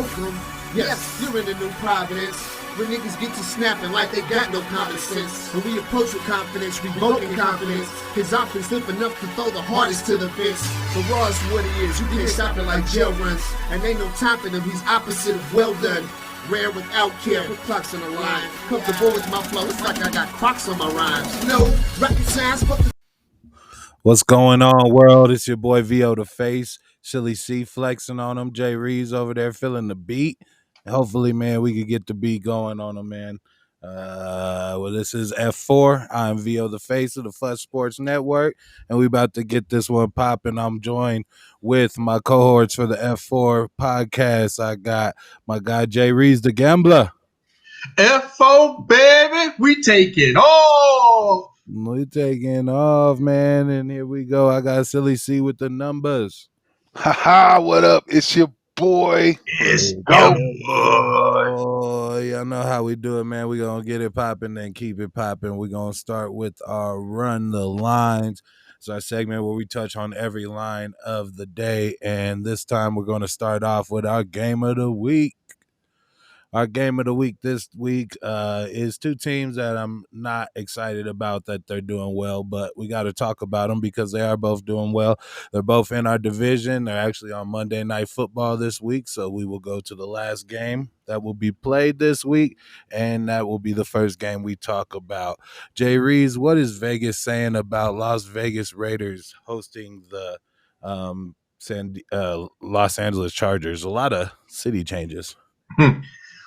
Oakland. Yes, you're in the new Providence, where niggas get to snapping like they got no common sense. When we approach with confidence, revoking confidence. His offense slip enough to throw the hardest to the fence. The rawest what he is, you can't stop it like jail runs. And ain't no topping him, he's opposite of well done. Rare without care, put clocks on the line. Comfortable with my flow, it's like I got Crocs on my rhymes. No, rocket science, fuck the... What's going on, world? It's your boy VO the Face. Silly C flexing on him. Jay Reeves over there feeling the beat. Hopefully, man, we could get the beat going on him, man. Well, this is F4. I'm VO the Face of the Fuss Sports Network, and we about to get this one popping. I'm joined with my cohorts for the F4 podcast. I got my guy Jay Reeves, the Gambler. F4, baby, we take it off. We taking off, man, and here we go. I got Silly C with the numbers. Haha, what up? It's your boy. It's Go. Oh, y'all know how we do it, man. We gonna get it popping and keep it popping. We're gonna start with our Run the Lines. It's our segment where we touch on every line of the day, and this time we're gonna start off with our game of the week. Our game of the week this week is two teams that I'm not excited about that they're doing well, but we got to talk about them because they are both doing well. They're both in our division. They're actually on Monday Night Football this week, so we will go to the last game that will be played this week, and that will be the first game we talk about. Jay Reeves, what is Vegas saying about Las Vegas Raiders hosting the Los Angeles Chargers? A lot of city changes.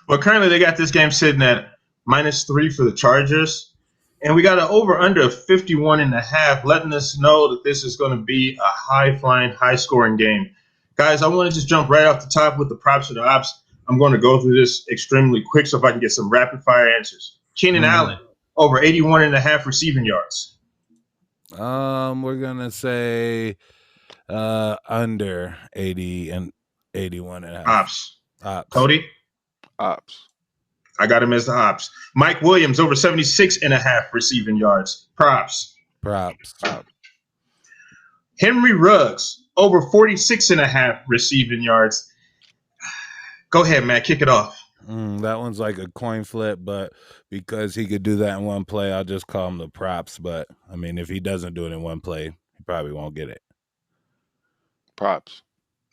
Well, currently they got this game sitting at -3 for the Chargers, and we got an over-under of 51.5, letting us know that this is going to be a high-flying, high-scoring game. Guys, I want to just jump right off the top with the props or the ops. I'm going to go through this extremely quick so if I can get some rapid-fire answers. Keenan Allen, over 81.5 receiving yards. We're going to say under 80 and 81.5. Ops. Ops. Cody? Ops. I got him as the ops. Mike Williams, over 76.5 receiving yards. Props. Props. Henry Ruggs, over 46.5 receiving yards. Go ahead, man. Kick it off. That one's like a coin flip, but because he could do that in one play, I'll just call him the props. But, I mean, if he doesn't do it in one play, he probably won't get it. Props.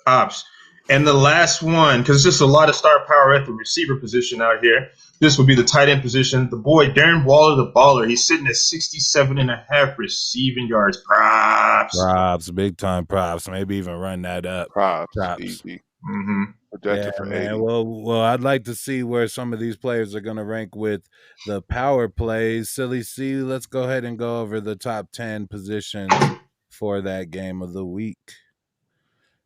Ops. And the last one, because it's just a lot of star power at the receiver position out here, this would be the tight end position. The boy, Darren Waller, the baller, he's sitting at 67.5 receiving yards. Props. Props. Big time props. Maybe even run that up. Props. Easy. Mm-hmm. Projected for 80. Well, I'd like to see where some of these players are going to rank with the power plays. Silly C, let's go ahead and go over the top 10 positions for that game of the week.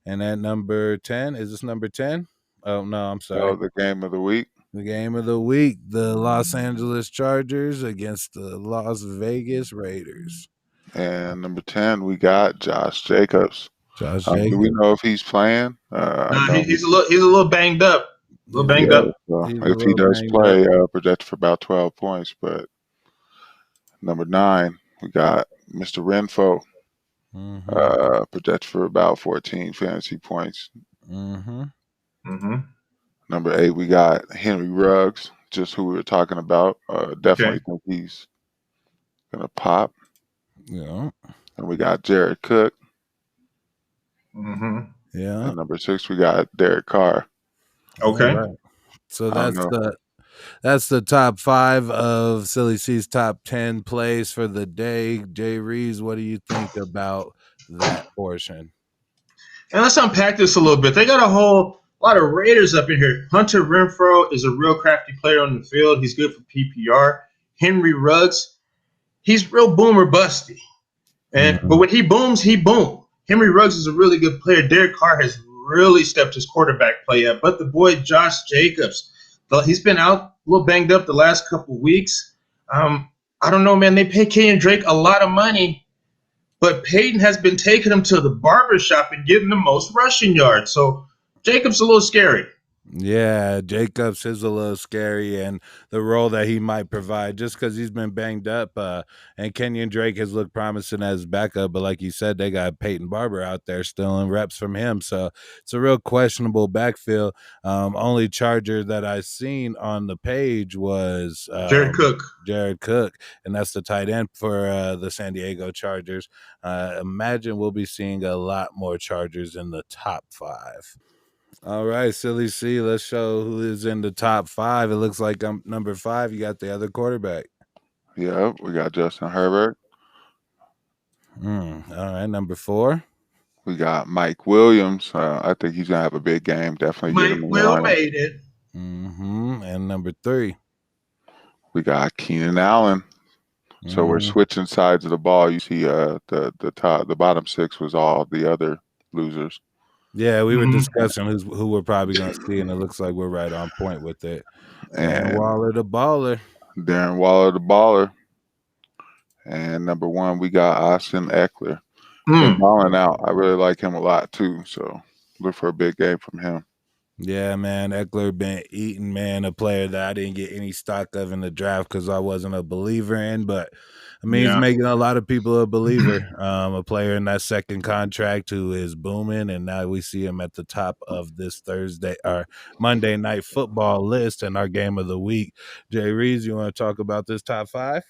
And at number 10, is this number 10? Oh, no, I'm sorry. Oh, the game of the week. The game of the week, the Los Angeles Chargers against the Las Vegas Raiders. And number 10, we got Josh Jacobs. Do we know if he's playing? He's a little banged up. So if he does play, projected for about 12 points. But number 9, we got Mr. Renfro. Projected for about 14 fantasy points. Number 8, we got Henry Ruggs, just who we were talking about. Definitely think he's gonna pop. Yeah. And we got Jared Cook. Yeah. And number 6, we got Derek Carr. Okay. Right. So that's the top 5 of Silly C's top 10 plays for the day. Jay Reeves, what do you think about that portion? And let's unpack this a little bit. They got a whole lot of Raiders up in here. Hunter Renfrow is a real crafty player on the field. He's good for PPR. Henry Ruggs, he's real boom or busty. But when he booms, he boom. Henry Ruggs is a really good player. Derek Carr has really stepped his quarterback play up. But the boy Josh Jacobs, he's been out a little banged up the last couple weeks. I don't know, man. They pay Kenyon Drake a lot of money, but Peyton has been taking him to the barbershop and getting the most rushing yards. So Jacobs a little scary. Yeah, Jacobs is a little scary, and the role that he might provide just because he's been banged up. And Kenyon Drake has looked promising as backup, but like you said, they got Peyton Barber out there stealing reps from him, so it's a real questionable backfield. Only Charger that I seen on the page was Jared Cook, and that's the tight end for the San Diego Chargers. Imagine we'll be seeing a lot more Chargers in the top 5. All right, Silly C, let's show who is in the top 5. It looks like I'm number 5. You got the other quarterback. Yeah, we got Justin Herbert. All right, number 4. We got Mike Williams. I think he's going to have a big game. Definitely get him in the lineup. Made it. And number 3. We got Keenan Allen. So we're switching sides of the ball. You see the bottom 6 was all the other losers. Yeah, we were discussing who we're probably going to see, and it looks like we're right on point with it. And Waller the baller. Darren Waller the baller. And number 1, we got Austin Eckler. Been balling out. I really like him a lot too. So look for a big game from him. Yeah, man, Eckler been eating, man, a player that I didn't get any stock of in the draft because I wasn't a believer in, but I mean, he's making a lot of people a believer. A player in that second contract who is booming, and now we see him at the top of this Thursday or Monday Night Football list and our game of the week. Jay Reeves, you want to talk about this top 5?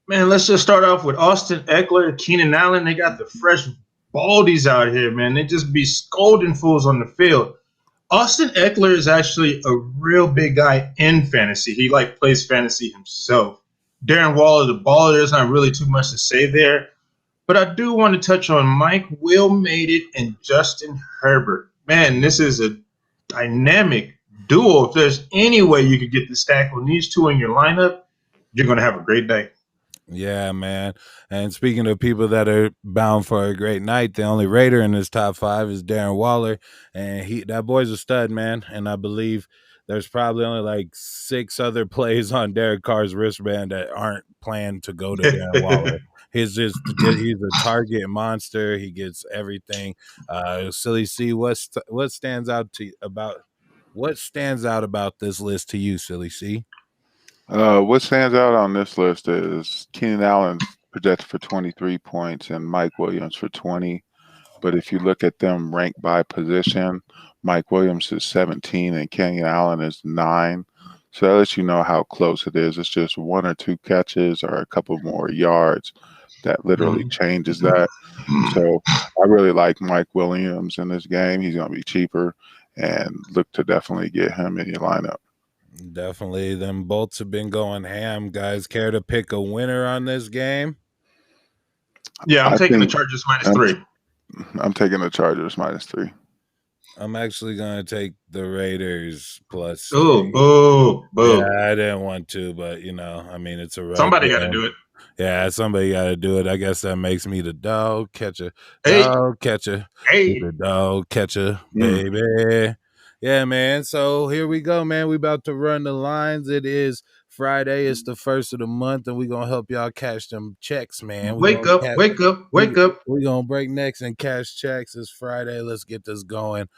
Man, let's just start off with Austin Eckler, Keenan Allen. They got the fresh baldies out here, man. They just be scolding fools on the field. Austin Eckler is actually a real big guy in fantasy. He plays fantasy himself. Darren Waller, the baller, there's not really too much to say there. But I do want to touch on Mike Will made it and Justin Herbert. Man, this is a dynamic duo. If there's any way you could get the stack on these two in your lineup, you're going to have a great day. Yeah, man. And speaking of people that are bound for a great night, the only Raider in this top 5 is Darren Waller, and that boy's a stud, man. And I believe there's probably only like 6 other plays on Derek Carr's wristband that aren't planned to go to Darren Waller. He's a target monster. He gets everything. Silly C, what stands out about this list to you, Silly C? What stands out on this list is Keenan Allen projected for 23 points and Mike Williams for 20. But if you look at them ranked by position, Mike Williams is 17 and Keenan Allen is 9. So that lets you know how close it is. It's just 1 or 2 catches or a couple more yards that literally changes that. So I really like Mike Williams in this game. He's going to be cheaper, and look to definitely get him in your lineup. Definitely. Them bolts have been going ham, guys. Care to pick a winner on this game? Yeah, I'm taking the Chargers -3. I'm taking the Chargers -3. I'm actually going to take the Raiders +3. Boo. Yeah, I didn't want to, but, I mean, it's a somebody got to do it. Yeah, somebody got to do it. I guess that makes me the dog catcher. Hey. Dog catcher. Hey. The dog catcher, baby. Yeah, man. So here we go, man. We about to run the lines. It is Friday. It's the 1st of the month, and we're going to help y'all cash them checks, man. Wake up. We're going to break necks and cash checks. It's Friday. Let's get this going.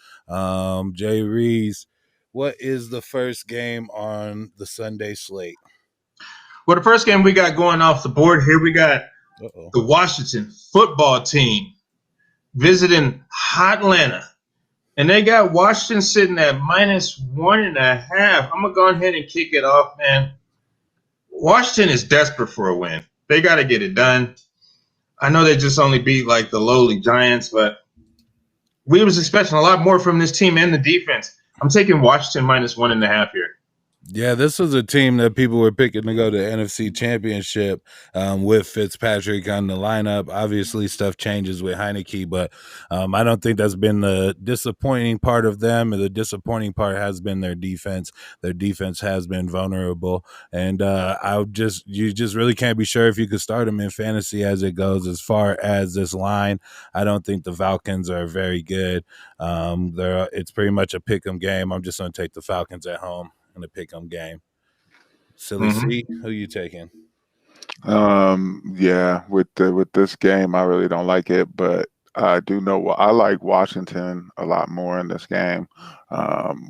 Jay Reeves, what is the first game on the Sunday slate? Well, the first game we got going off the board here, we got the Washington football team visiting Atlanta. And they got Washington sitting at -1.5. I'm going to go ahead and kick it off, man. Washington is desperate for a win. They got to get it done. I know they just only beat the lowly Giants, but we was expecting a lot more from this team and the defense. I'm taking Washington -1.5 here. Yeah, this was a team that people were picking to go to the NFC Championship with Fitzpatrick on the lineup. Obviously, stuff changes with Heineke, but I don't think that's been the disappointing part of them. The disappointing part has been their defense. Their defense has been vulnerable, and you just really can't be sure if you could start them in fantasy as it goes. As far as this line, I don't think the Falcons are very good. It's pretty much a pick 'em game. I'm just going to take the Falcons at home in the pick-em game. Silly C, who you taking? Yeah, with this game, I really don't like it, but I do know I like Washington a lot more in this game,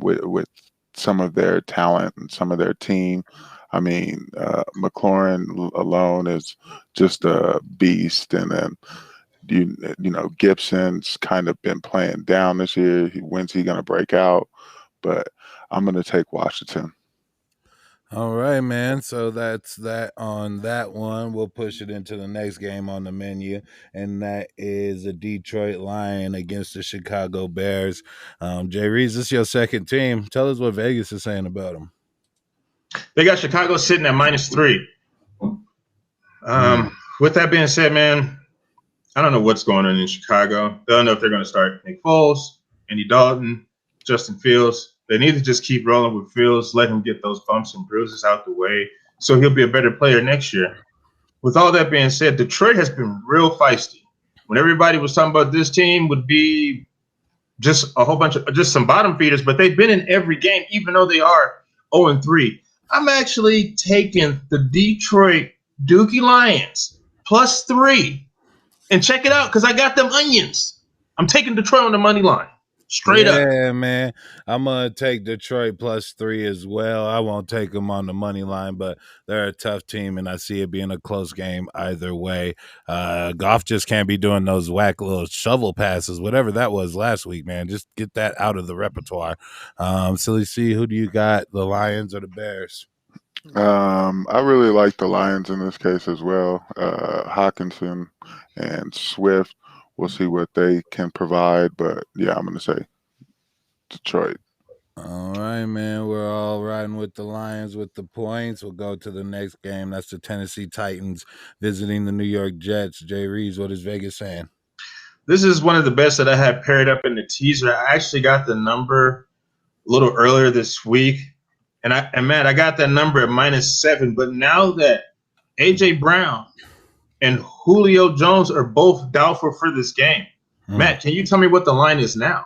with some of their talent and some of their team. I mean, McLaurin alone is just a beast, and then you know Gibson's kind of been playing down this year. When's he going to break out? But I'm going to take Washington. All right, man. So that's that on that one. We'll push it into the next game on the menu, and that is the Detroit Lion against the Chicago Bears. Jay Reeves, this is your second team. Tell us what Vegas is saying about them. They got Chicago sitting at -3. With that being said, man, I don't know what's going on in Chicago. I don't know if they're going to start Nick Foles, Andy Dalton, Justin Fields. They need to just keep rolling with Fields, let him get those bumps and bruises out the way so he'll be a better player next year. With all that being said, Detroit has been real feisty. When everybody was talking about this team would be just a whole bunch of just some bottom feeders, but they've been in every game, even though they are 0-3. I'm actually taking the Detroit Dookie Lions +3. And check it out, because I got them onions. I'm taking Detroit on the money line. Straight up. Yeah, man. I'm going to take Detroit +3 as well. I won't take them on the money line, but they're a tough team, and I see it being a close game either way. Goff just can't be doing those whack little shovel passes, whatever that was last week, man. Just get that out of the repertoire. Silly C, who do you got, the Lions or the Bears? I really like the Lions in this case as well. Hawkinson and Swift, we'll see what they can provide, but yeah, I'm going to say Detroit. All right, man. We're all riding with the Lions with the points. We'll go to the next game. That's the Tennessee Titans visiting the New York Jets. Jay Reeves, what is Vegas saying? This is one of the best that I had paired up in the teaser. I actually got the number a little earlier this week. And Matt, I got that number at -7. But now that A.J. Brown and Julio Jones are both doubtful for this game, Matt, can you tell me what the line is now?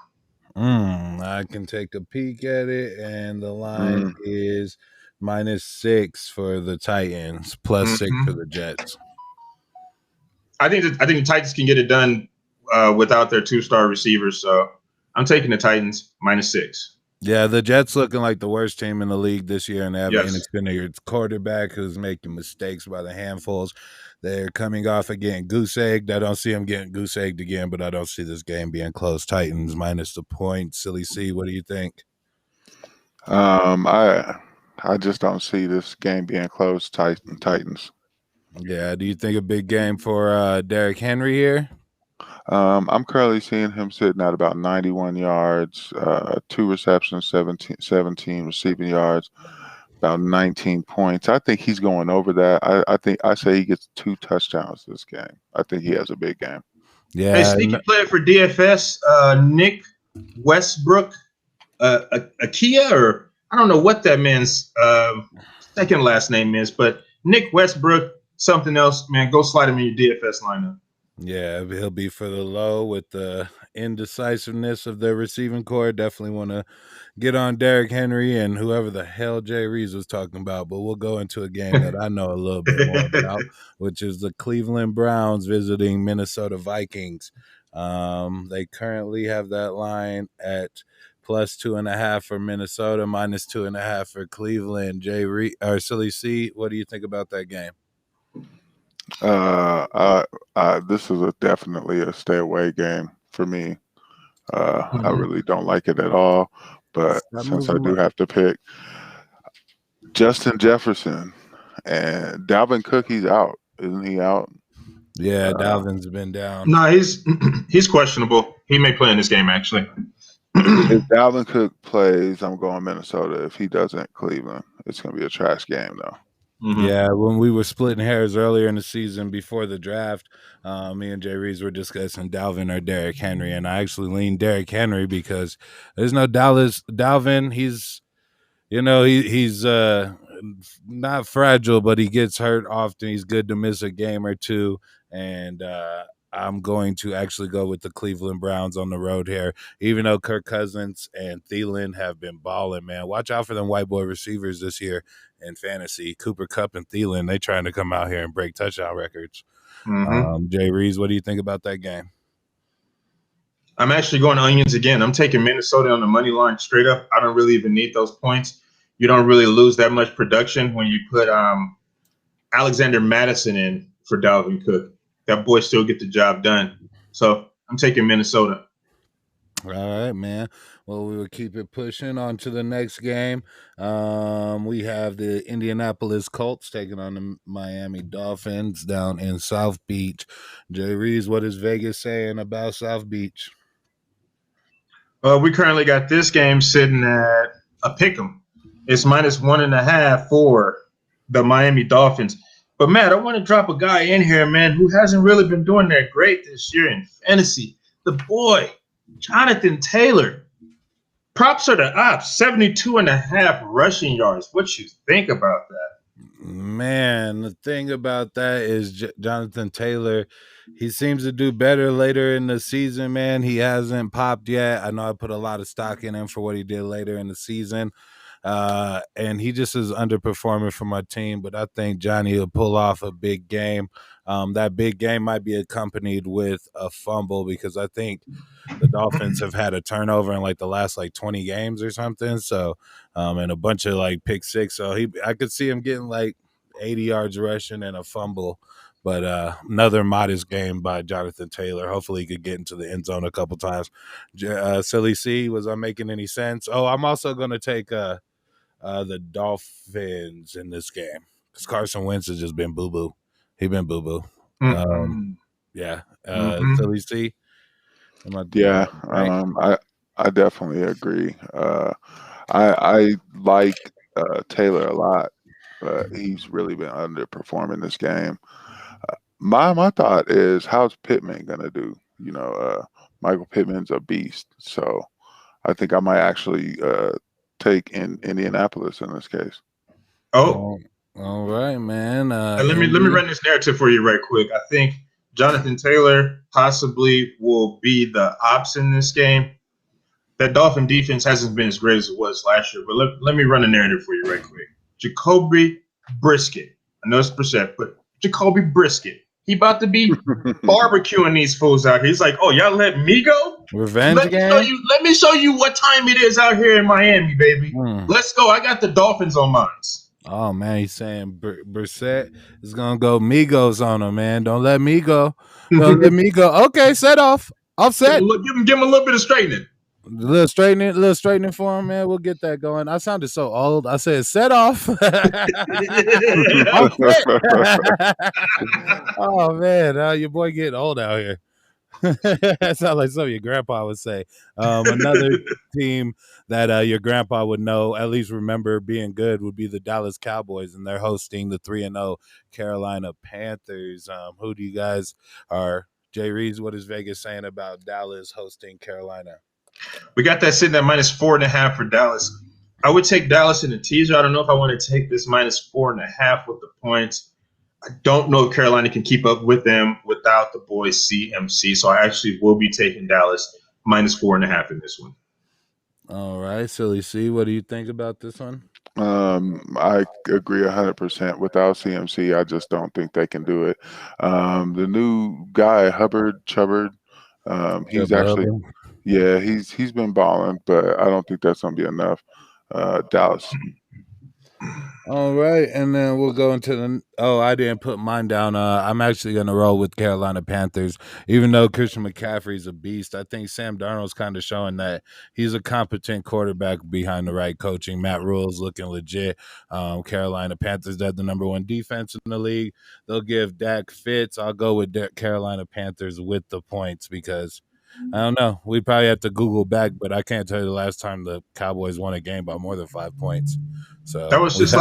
I can take a peek at it, and the line is -6 for the Titans, +6 for the Jets. I think the Titans can get it done without their 2-star receivers. So I'm taking the Titans -6. Yeah, the Jets looking like the worst team in the league this year, and they have an inexperienced quarterback who's making mistakes by the handfuls. They're coming off of getting goose-egged. I don't see them getting goose-egged again, but I don't see this game being close. Titans minus the point. Silly C, what do you think? I just don't see this game being close. Titans. Yeah, do you think a big game for Derrick Henry here? I'm currently seeing him sitting at about 91 yards, 2 receptions, 17 receiving yards, about 19 points. I think he's going over that. I say he gets 2 touchdowns this game. I think he has a big game. Yeah. Hey, sneaky player for DFS, Nick Westbrook, Akia, or I don't know what that man's second last name is, but Nick Westbrook, something else, man. Go slide him in your DFS lineup. Yeah, he'll be for the low with the indecisiveness of their receiving core. Definitely want to get on Derrick Henry and whoever the hell Jay Reeves was talking about. But we'll go into a game that I know a little bit more about, which is the Cleveland Browns visiting Minnesota Vikings. They currently have that line at +2.5 for Minnesota, -2.5 for Cleveland. Jay Reeves or Silly C, what do you think about that game? This is definitely a stay away game for me. I really don't like it at all. But since I do have to pick, Justin Jefferson and Dalvin Cook, he's out, isn't he out? Yeah, Dalvin's been down. No, he's questionable. He may play in this game actually. If Dalvin Cook plays, I'm going Minnesota. If he doesn't, Cleveland. It's going to be a trash game though. Yeah, when we were splitting hairs earlier in the season before the draft, me and Jay Reeves were discussing Dalvin or Derrick Henry, and I actually leaned Derrick Henry because there's no Dalvin. He's, he's not fragile, but he gets hurt often. He's good to miss a game or two, and I'm going to actually go with the Cleveland Browns on the road here, even though Kirk Cousins and Thielen have been balling, man. Watch out for them white boy receivers this year in fantasy. Cooper Kupp and Thielen, they trying to come out here and break touchdown records. Jay Reeves, what do you think about that game? I'm actually going onions again. I'm taking Minnesota on the money line straight up. I don't really even need those points. You don't really lose that much production when you put Alexander Madison in for Dalvin Cook. That boy still get the job done. So I'm taking Minnesota. All right, man. Well, we will keep it pushing on to the next game. We have the Indianapolis Colts taking on the Miami Dolphins down in South Beach. Jay Reeves, what is Vegas saying about South Beach? We currently got this game sitting at a pick'em. It's -1.5 for the Miami Dolphins. But, Matt, I want to drop a guy in here, man, who hasn't really been doing that great this year in fantasy. The boy, Jonathan Taylor. Props are the ops, 72.5 rushing yards. What you think about that? Man, the thing about that is Jonathan Taylor, he seems to do better later in the season, man. He hasn't popped yet. I know I put a lot of stock in him for what he did later in the season. And he just is underperforming for my team, but I think Johnny will pull off a big game. That big game might be accompanied with a fumble because I think the Dolphins have had a turnover in like the last 20 games or something. So, and a bunch of pick six. So I could see him getting 80 yards rushing and a fumble. But another modest game by Jonathan Taylor. Hopefully he could get into the end zone a couple times. Silly C, was I making any sense? Oh, I'm also going to take the Dolphins in this game because Carson Wentz has just been boo-boo. He been boo-boo. Yeah. Silly C. Yeah, I definitely agree. I like Taylor a lot, but he's really been underperforming this game. My thought is, how's Pittman gonna do? Michael Pittman's a beast, so I think I might actually take in Indianapolis in this case. Oh, all right, man. let me run this narrative for you right quick. I think Jonathan Taylor possibly will be the ops in this game. That Dolphin defense hasn't been as great as it was last year, but let me run a narrative for you right quick. Jacoby Brisket. I know it's Brissett, but Jacoby Brisket. He about to be barbecuing these fools out here. He's like, oh, y'all let me go? Revenge game? Let me show you what time it is out here in Miami, baby. Let's go. I got the Dolphins on mine. Oh, man, he's saying Brissett is going to go Migos on him, man. Don't let me go. Don't let me go. Okay, set off. Offset. Give him a little bit of straightening. A little straightening for him, man. We'll get that going. I sounded so old. I said, set off. Oh, man. Your boy getting old out here. That sounds like something your grandpa would say. Another team that your grandpa would know, at least remember being good, would be the Dallas Cowboys, and they're hosting the 3-0 Carolina Panthers. Who do you guys are? Jay Reeves, what is Vegas saying about Dallas hosting Carolina? We got that sitting at -4.5 for Dallas. I would take Dallas in the teaser. I don't know if I want to take this -4.5 with the points. I don't know if Carolina can keep up with them without the boys CMC. So I actually will be taking Dallas -4.5 in this one. All right, Silly C, what do you think about this one? I agree 100%. Without CMC, I just don't think they can do it. The new guy, Chubbard, he's actually, he's been balling, but I don't think that's going to be enough. Dallas. All right, and then we'll go into I didn't put mine down. I'm actually going to roll with Carolina Panthers, even though Christian McCaffrey's a beast. I think Sam Darnold's kind of showing that he's a competent quarterback behind the right coaching. Matt Rule's looking legit. Carolina Panthers, they're the number 1 defense in the league. They'll give Dak fits. I'll go with Carolina Panthers with the points because I don't know. We probably have to Google back, but I can't tell you the last time the Cowboys won a game by more than 5 points. So that was just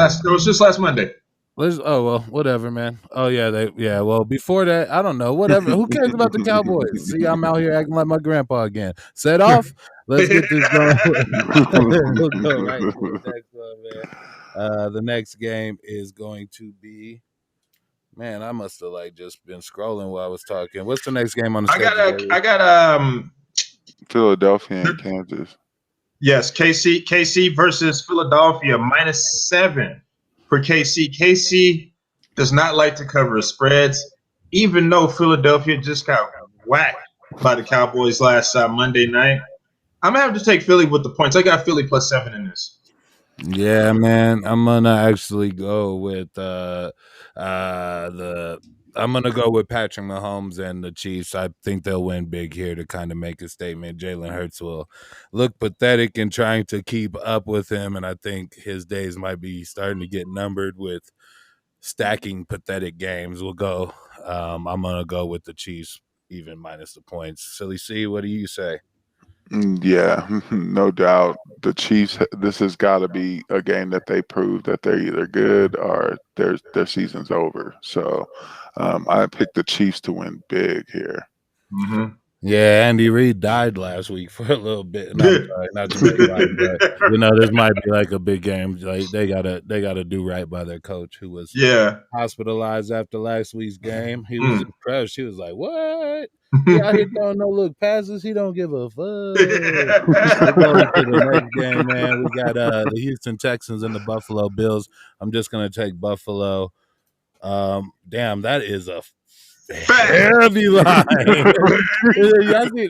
last Monday. Oh well, whatever, man. Oh yeah, well before that, I don't know. Whatever. Who cares about the Cowboys? See, I'm out here acting like my grandpa again. Set off. Let's get this going. We'll go right to the next one, man. The next game is going to be. Man, I must have just been scrolling while I was talking. What's the next game on the schedule? I got Philadelphia and Kansas. Yes, KC versus Philadelphia -7 for KC. KC does not like to cover spreads, even though Philadelphia just got whacked by the Cowboys last Monday night. I'm going to have to take Philly with the points. I got Philly +7 in this. Yeah, man. I'm gonna actually go with I'm gonna go with Patrick Mahomes and the Chiefs. I think they'll win big here to kind of make a statement. Jalen Hurts will look pathetic in trying to keep up with him, and I think his days might be starting to get numbered with stacking pathetic games. We'll go. I'm gonna go with the Chiefs, even minus the points. Silly C, what do you say? Yeah, no doubt. The Chiefs, this has got to be a game that they prove that they're either good or their season's over. So I picked the Chiefs to win big here. Mm-hmm. Yeah, Andy Reid died last week for a little bit. And I'm sorry, not to make light, but this might be like a big game. Like they gotta do right by their coach, who was hospitalized after last week's game. He was impressed. He was like, "What? He out here throwing no look passes. He don't give a fuck." We're going to the next game, man. We got the Houston Texans and the Buffalo Bills. I'm just gonna take Buffalo. Damn, that is a heavy line. All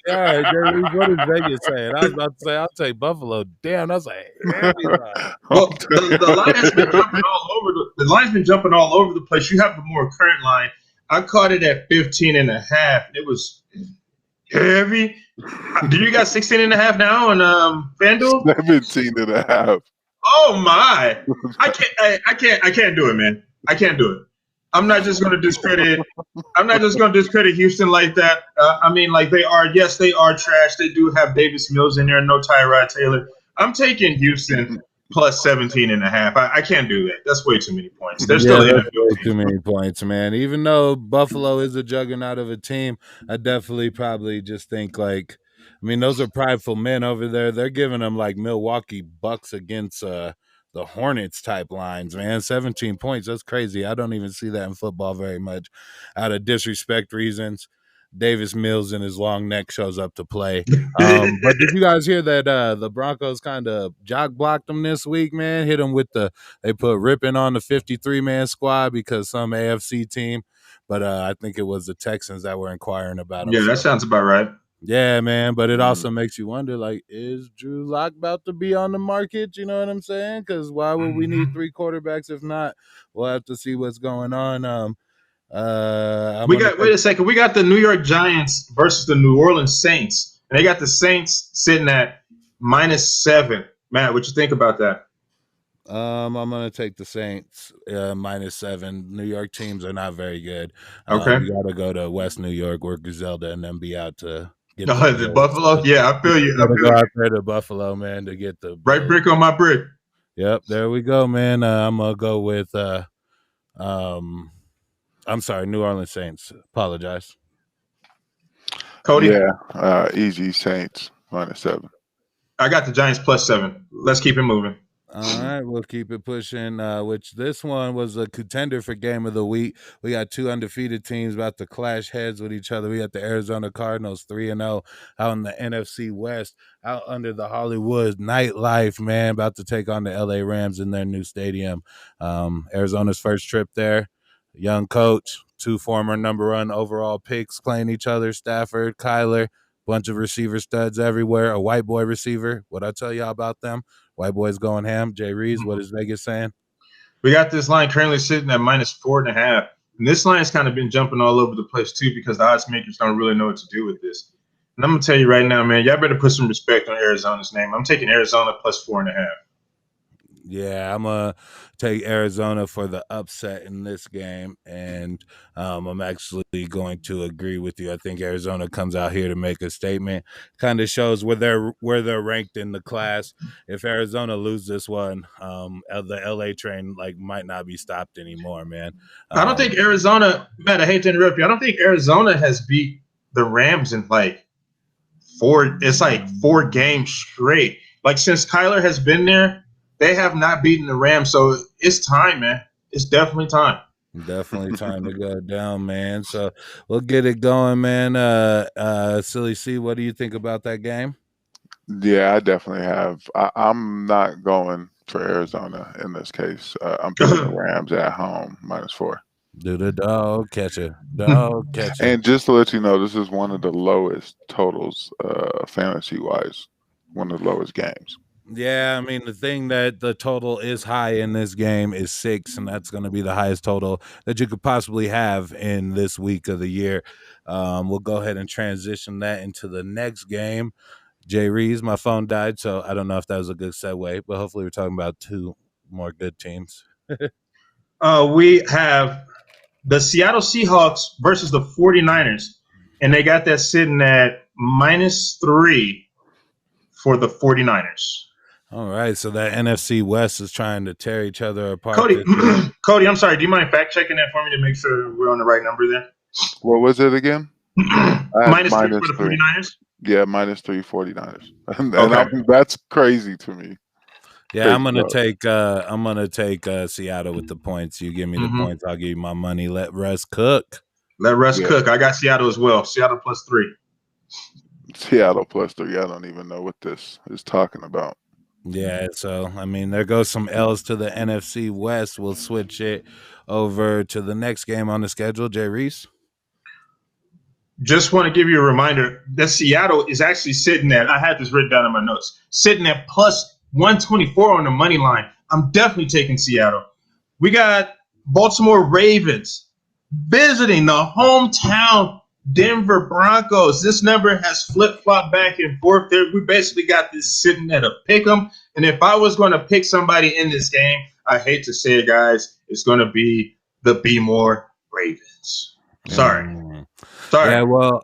right, Jerry, what is Vegas saying? I was about to say I'll take Buffalo. Damn, that's a heavy line. Well, the line has been jumping all over. The line's been jumping all over the place. You have the more current line. I caught it at 15.5. It was heavy. Do you got 16.5 now on FanDuel? 17.5. Oh my! I can't do it, man. I can't do it. I'm not just going to discredit Houston like that. I mean, like they are trash. They do have Davis Mills in there, no Tyrod Taylor. I'm taking Houston +17.5. I can't do that. That's way too many points. There's still way too many points, man. Even though Buffalo is a juggernaut of a team, I definitely probably just think those are prideful men over there. They're giving them like Milwaukee Bucks against the Hornets type lines, man. 17 points. That's crazy. I don't even see that in football very much out of disrespect reasons. Davis Mills in his long neck shows up to play. But did you guys hear that the Broncos kind of jock blocked them this week, man? Hit them with they put Rippin on the 53-man squad because some AFC team, but I think it was the Texans that were inquiring about them. Yeah, that sounds about right. Yeah, man, but it also makes you wonder, like, is Drew Lock about to be on the market? You know what I'm saying? Because why would we need 3 quarterbacks if not? We'll have to see what's going on. Wait a second. We got the New York Giants versus the New Orleans Saints, and they got the Saints sitting at -7. Matt, what you think about that? I'm gonna take the Saints -7. New York teams are not very good. Okay, we gotta go to West New York where Griselda and them be out to get the Buffalo. Yeah, I feel you. Gotta go out there to Buffalo, man, to get the right brick on my brick. Yep, there we go, man. I'm gonna go with I'm sorry, New Orleans Saints. Apologize. Cody? Yeah, easy Saints -7. I got the Giants +7. Let's keep it moving. All right, we'll keep it pushing, which this one was a contender for game of the week. We got 2 undefeated teams about to clash heads with each other. We got the Arizona Cardinals 3-0 out in the NFC West, out under the Hollywood nightlife, man, about to take on the LA Rams in their new stadium. Arizona's first trip there. Young coach, 2 former number 1 overall picks playing each other, Stafford, Kyler, bunch of receiver studs everywhere, a white boy receiver. What I tell y'all about them? White boys going ham. Jay Reeves, what is Vegas saying? We got this line currently sitting at -4.5. And this line has kind of been jumping all over the place, too, because the odds makers don't really know what to do with this. And I'm going to tell you right now, man, y'all better put some respect on Arizona's name. I'm taking Arizona +4.5. Yeah, I'm going to take Arizona for the upset in this game, and I'm actually going to agree with you. I think Arizona comes out here to make a statement, kind of shows where they're ranked in the class. If Arizona loses this one, the LA train might not be stopped anymore, man. I don't think Arizona, Matt, I hate to interrupt you. I don't think Arizona has beat the Rams in 4 games straight. Since Kyler has been there, they have not beaten the Rams, so it's time, man. It's definitely time. Definitely time to go down, man. So we'll get it going, man. Silly C, what do you think about that game? Yeah, I definitely have. I'm not going for Arizona in this case. I'm picking the Rams at home -4. Do the dog catcher. Dog catcher. And just to let you know, this is one of the lowest totals, fantasy-wise. One of the lowest games. Yeah, I mean, the thing that the total is high in this game is 6, and that's going to be the highest total that you could possibly have in this week of the year. We'll go ahead and transition that into the next game. Jay Reeves, my phone died, so I don't know if that was a good segue, but hopefully we're talking about two more good teams. We have the Seattle Seahawks versus the 49ers, and they got that sitting at -3 for the 49ers. All right, so that NFC West is trying to tear each other apart. Cody, I'm sorry. Do you mind fact checking that for me to make sure we're on the right number there? What was it again? -3 for the 49ers? Yeah, -3 49ers. And that's crazy to me. Yeah, I'm gonna take Seattle with the points. You give me the points, I'll give you my money. Let Russ cook. Let Russ cook. I got Seattle as well. Seattle +3. Seattle +3. I don't even know what this is talking about. Yeah, so I mean, there goes some L's to the NFC West. We'll switch it over to the next game on the schedule. Jay Reese. Just want to give you a reminder that Seattle is actually sitting at, I had this written down in my notes, sitting at +124 on the money line. I'm definitely taking Seattle. We got Baltimore Ravens visiting the hometown Denver Broncos. This number has flip-flopped back and forth there. We basically got this sitting at a pick 'em. And if I was going to pick somebody in this game, I hate to say it, guys, it's going to be the Be More Ravens. Sorry. Yeah, well,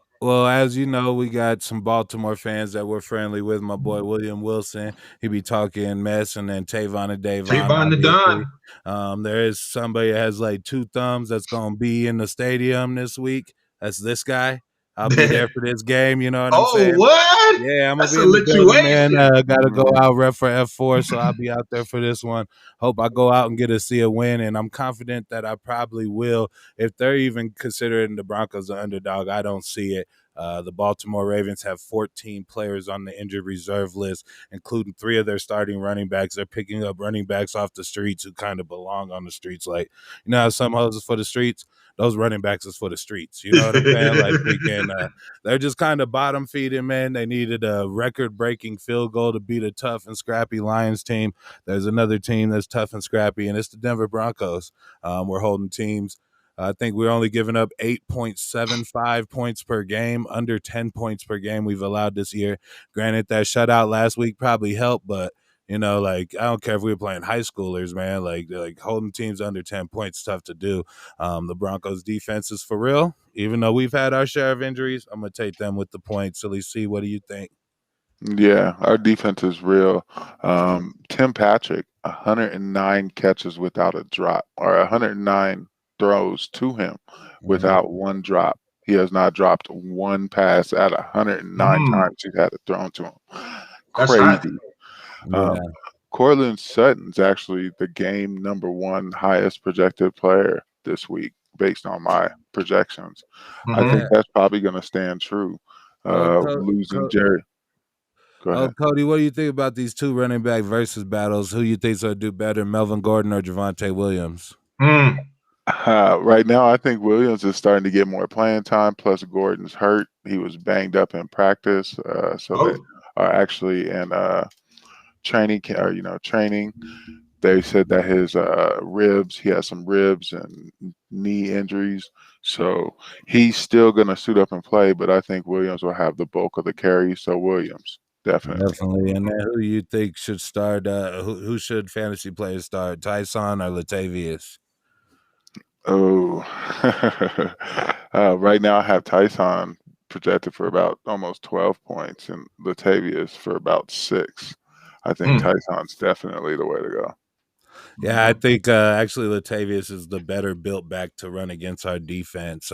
as you know, we got some Baltimore fans that we're friendly with. My boy William Wilson, he be talking mess, and then Tavon and Davon. Tavon the Don. There is somebody that has like 2 thumbs that's gonna be in the stadium this week. That's this guy. I'll be there for this game. You know what I'm saying? Oh, what? Yeah, I'm gonna be in the building, man. Gotta go out rep for F4, so I'll be out there for this one. Hope I go out and get to see a win, and I'm confident that I probably will. If they're even considering the Broncos the underdog, I don't see it. The Baltimore Ravens have 14 players on the injured reserve list, including 3 of their starting running backs. They're picking up running backs off the streets who kind of belong on the streets. Like, you know how some houses for the streets? Those running backs is for the streets. You know what I'm saying? Like, they're just kind of bottom feeding, man. They needed a record-breaking field goal to beat a tough and scrappy Lions team. There's another team that's tough and scrappy, and it's the Denver Broncos. We're holding teams. I think we're only giving up 8.75 points per game, under 10 points per game we've allowed this year. Granted, that shutout last week probably helped, but you know, like, I don't care if we were playing high schoolers, man. Like holding teams under 10 points is tough to do. The Broncos defense is for real. Even though we've had our share of injuries, I'm going to take them with the points. So let's see, what do you think? Yeah, our defense is real. Tim Patrick, 109 catches without a drop, or 109 throws to him without one drop. He has not dropped one pass at 109 times he's had it thrown to him. Crazy. Cortland Sutton's actually the game #1 highest projected player this week based on my projections. I think that's probably going to stand true. Losing Jerry. Go ahead. Cody, what do you think about these 2 running back versus battles? Who you think's going to do better, Melvin Gordon or Javonte Williams? Right now, I think Williams is starting to get more playing time. Plus, Gordon's hurt. He was banged up in practice, so they are actually in training. They said that his ribs, he has some ribs and knee injuries, so he's still going to suit up and play. But I think Williams will have the bulk of the carry. So Williams, definitely. And then who you think should start? Who should fantasy players start? Tyson or Latavius? Oh, right now I have Tyson projected for about almost 12 points and Latavius for about 6. I think Tyson's definitely the way to go. Yeah, I think actually Latavius is the better built back to run against our defense.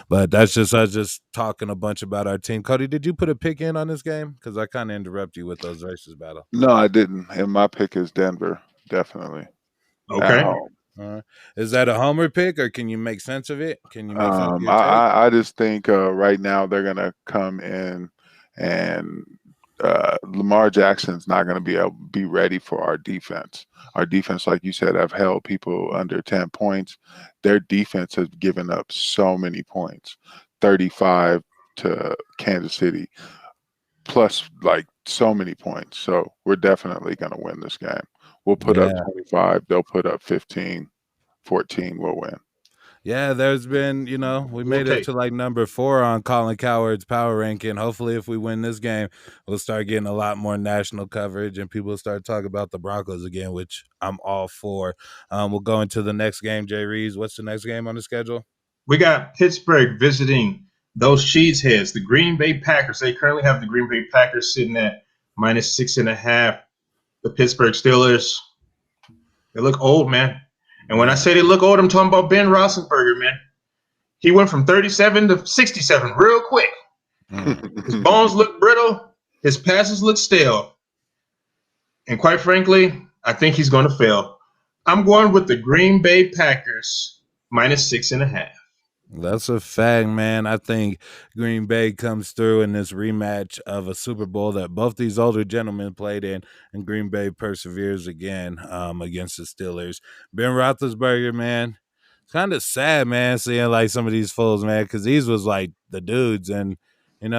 But that's just us just talking a bunch about our team. Cody, did you put a pick in on this game? Because I kind of interrupt you with those versus battle. No, I didn't. And my pick is Denver, definitely. Okay. Is that a homer pick, or can you make sense of it? Can you make sense of your I just think right now they're gonna come in and Lamar Jackson's not going to be able to be ready for our defense. Our defense, like you said, have held people under 10 points. Their defense has given up so many points, 35 to Kansas City, plus like so many points. So we're definitely going to win this game. We'll put up 25. They'll put up 15, 14. We'll win. Yeah, there's been, we made it to like number 4 on Colin Cowherd's power ranking. Hopefully, if we win this game, we'll start getting a lot more national coverage and people start talking about the Broncos again, which I'm all for. We'll go into the next game. Jay Reeves, what's the next game on the schedule? We got Pittsburgh visiting those cheeseheads, the Green Bay Packers. They currently have the Green Bay Packers sitting at -6.5. The Pittsburgh Steelers, they look old, man. And when I say they look old, I'm talking about Ben Roethlisberger, man. He went from 37 to 67 real quick. His bones look brittle. His passes look stale. And quite frankly, I think he's going to fail. I'm going with the Green Bay Packers -6.5. That's a fact, man. I think Green Bay comes through in this rematch of a Super Bowl that both these older gentlemen played in, and Green Bay perseveres again against the Steelers. Ben Roethlisberger, man, it's kind of sad, man, seeing like some of these fools, man, because these was like the dudes, and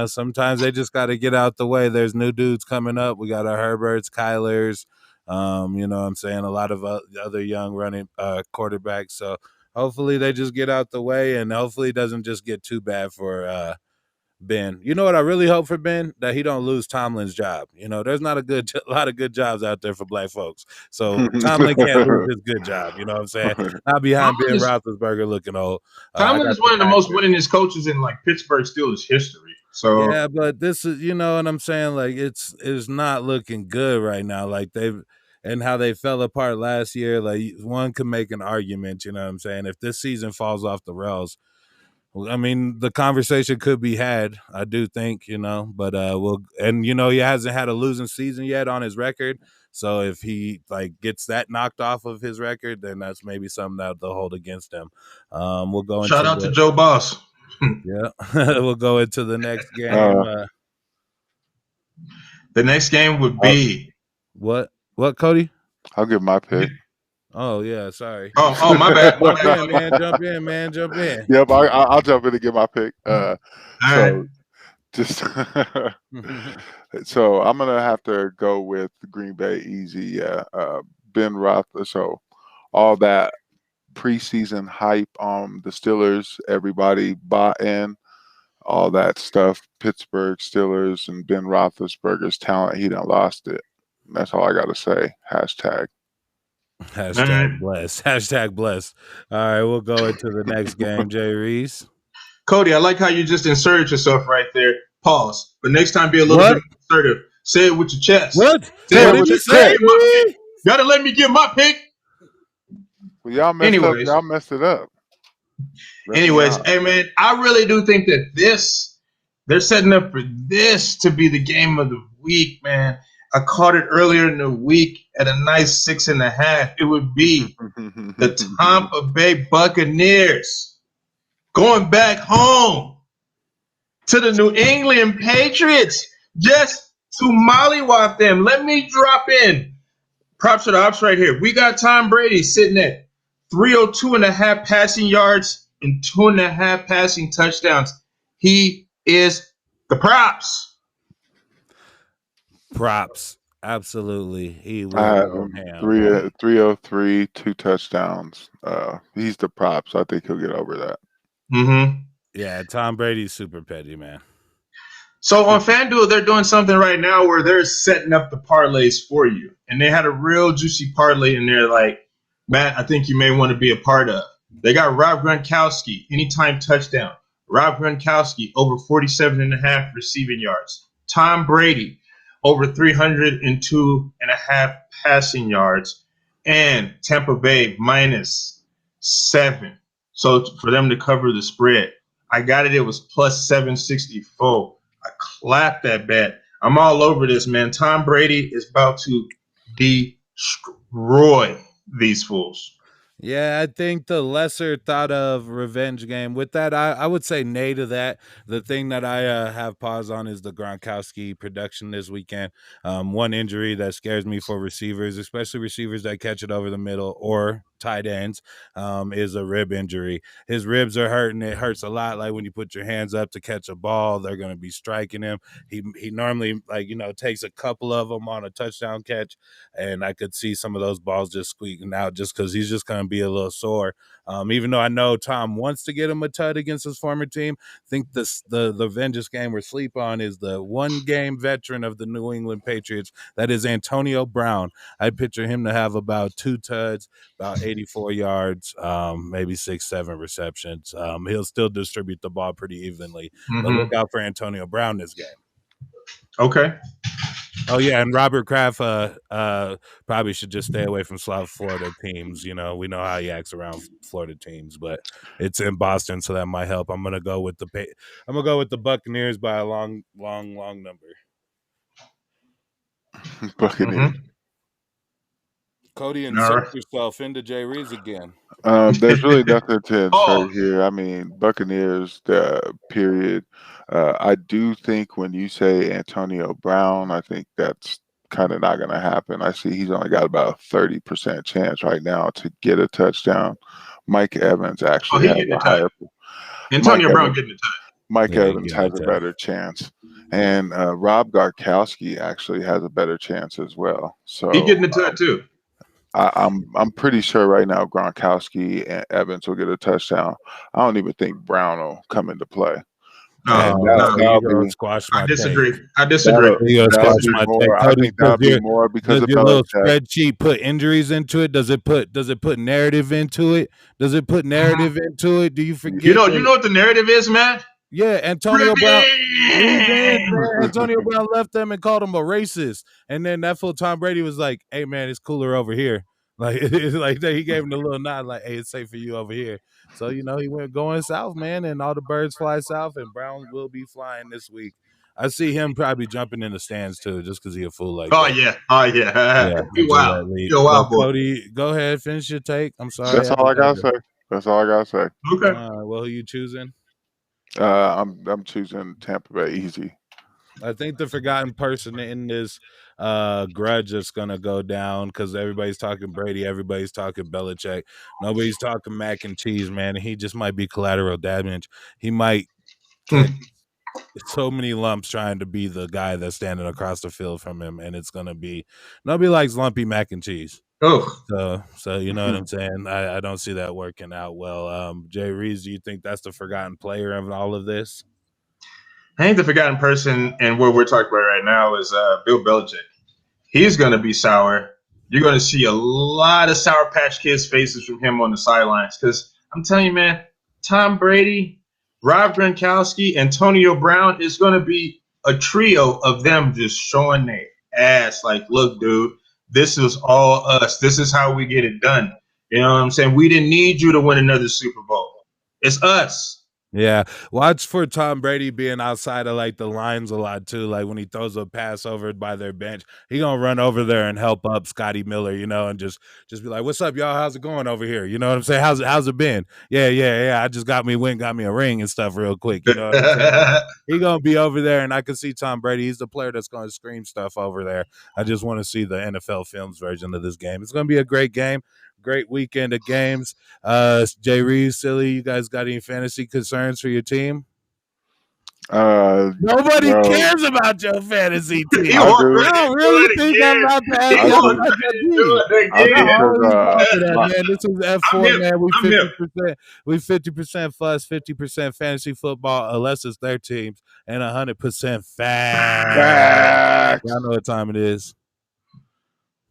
sometimes they just got to get out the way. There's new dudes coming up. We got our Herberts, Kylers, what I'm saying, a lot of other young running quarterbacks. So hopefully they just get out the way, and hopefully it doesn't just get too bad for Ben. You know what I really hope for Ben? That he don't lose Tomlin's job. There's not a lot of good jobs out there for black folks. So Tomlin can't lose his good job. You know what I'm saying? Not behind Ben Roethlisberger looking old. Tomlin is one of the most winningest coaches in like Pittsburgh Steelers history. So yeah, but this is, what I'm saying? Like it's not looking good right now. Like and how they fell apart last year, like one could make an argument, you know what I'm saying? If this season falls off the rails, I mean, the conversation could be had, I do think, but he hasn't had a losing season yet on his record. So if he like gets that knocked off of his record, then that's maybe something that they'll hold against him. We'll go shout out to Joe Boss. Yeah. We'll go into the next game. The next game would be what, Cody? I'll give my pick. Oh yeah, sorry. Oh my bad. Jump in. Yep, I'll jump in and get my pick. Right. So I'm gonna have to go with Green Bay easy. Yeah, Ben Roethlisberger. So all that preseason hype on the Steelers, everybody bought in. All that stuff, Pittsburgh Steelers and Ben Roethlisberger's talent, he done lost it. That's all I got to say. Hashtag blessed. Hashtag blessed. All right, we'll go into the next game. Jay Reese. Cody, I like how you just inserted yourself right there. Pause. But next time, be a little bit more assertive. Say it with your chest. What? Say what did you say? Gotta let me get my pick. Well, y'all messed it up. Anyways, hey man, I really do think that they're setting up for this to be the game of the week, man. I caught it earlier in the week at a nice 6.5. It would be the Tampa Bay Buccaneers going back home to the New England Patriots just to mollywop them. Let me drop in. Props to the ops right here. We got Tom Brady sitting at 302.5 passing yards and 2.5 passing touchdowns. He is the props. Props. Absolutely. He will. I have him 303, 2 touchdowns. He's the props. I think he'll get over that. Mm-hmm. Yeah, Tom Brady's super petty, man. So on FanDuel, they're doing something right now where they're setting up the parlays for you. And they had a real juicy parlay in there like, Matt, I think you may want to be a part of. They got Rob Gronkowski, anytime touchdown. Rob Gronkowski, over 47.5 receiving yards. Tom Brady, over 302.5 passing yards. And Tampa Bay, -7. So for them to cover the spread. I got it. It was +764. I clapped that bet. I'm all over this, man. Tom Brady is about to destroy these fools. Yeah, I think the lesser thought of revenge game. With that, I would say nay to that. The thing that I have pause on is the Gronkowski production this weekend. One injury that scares me for receivers, especially receivers that catch it over the middle or tight ends, is a rib injury. His ribs are hurting. It hurts a lot. Like when you put your hands up to catch a ball, they're going to be striking him. He normally takes a couple of them on a touchdown catch, and I could see some of those balls just squeaking out just because he's just going to be a little sore. Even though I know Tom wants to get him a tud against his former team, I think the vengeance game we're sleep on is the one-game veteran of the New England Patriots. That is Antonio Brown. I picture him to have about 2 tuds, about 84 yards, maybe 6-7 receptions. He'll still distribute the ball pretty evenly, but look out for Antonio Brown this game. Okay. Oh yeah, and Robert Kraft probably should just stay away from South Florida teams. You know, we know how he acts around Florida teams, but it's in Boston, so that might help. I'm gonna go with the Buccaneers by a long number. Buccaneers. Cody, insert yourself into Jay Reeves again. There's really nothing to insert here. I mean, Buccaneers, period. I do think when you say Antonio Brown, I think that's kind of not going to happen. I see he's only got about a 30% chance right now to get a touchdown. Mike Evans actually has a higher. Antonio Brown getting a touchdown. Mike Evans has a better chance. And Rob Gronkowski actually has a better chance as well. So he's getting a touchdown too. I'm pretty sure right now Gronkowski and Evans will get a touchdown. I don't even think Brown will come into play. I disagree. I think that'll be more because of your little spreadsheet put injuries into it. Does it put narrative into it? Do you forget? You know what the narrative is, man? Yeah, Antonio Brown. Antonio Brown left them and called him a racist, and then that fool Tom Brady was like, "Hey man, it's cooler over here." Like he gave him a little nod, like, "Hey, it's safe for you over here." So he went going south, man, and all the birds fly south, and Brown will be flying this week. I see him probably jumping in the stands too, just because he's a fool like that. Yeah. Wow. Yo, wow, boy. Cody, go ahead, finish your take. I'm sorry. That's all I gotta say. Okay. Well, who you choosing? I'm choosing Tampa Bay easy. I think the forgotten person in this grudge that's gonna go down because everybody's talking Brady, everybody's talking Belichick, nobody's talking mac and cheese, man. And he just might be collateral damage. He might get so many lumps trying to be the guy that's standing across the field from him, and it's gonna be nobody likes lumpy mac and cheese. So you know what I'm saying? I don't see that working out well. Jay Reeves, do you think that's the forgotten player of all of this? I think the forgotten person and what we're talking about right now is Bill Belichick. He's going to be sour. You're going to see a lot of Sour Patch Kids faces from him on the sidelines because I'm telling you, man, Tom Brady, Rob Gronkowski, Antonio Brown is going to be a trio of them just showing their ass like, look, dude, this is all us. This is how we get it done. You know what I'm saying? We didn't need you to win another Super Bowl. It's us. Yeah, watch for Tom Brady being outside of like the lines a lot too. Like when he throws a pass over by their bench, he gonna run over there and help up Scotty Miller, and just be like, "What's up, y'all? How's it going over here?" You know what I'm saying? How's it been? Yeah. I just got me a ring and stuff real quick. You know what I'm saying? He gonna be over there, and I can see Tom Brady. He's the player that's gonna scream stuff over there. I just want to see the NFL Films version of this game. It's gonna be a great game. Great weekend of games. Jay Reeves, Silly, you guys got any fantasy concerns for your team? Nobody cares about your fantasy team. I don't really think I'm about to ask you about your team. This is F4, man. We 50% fuss, 50% fantasy football, unless it's their teams, and 100% fact. Y'all know what time it is.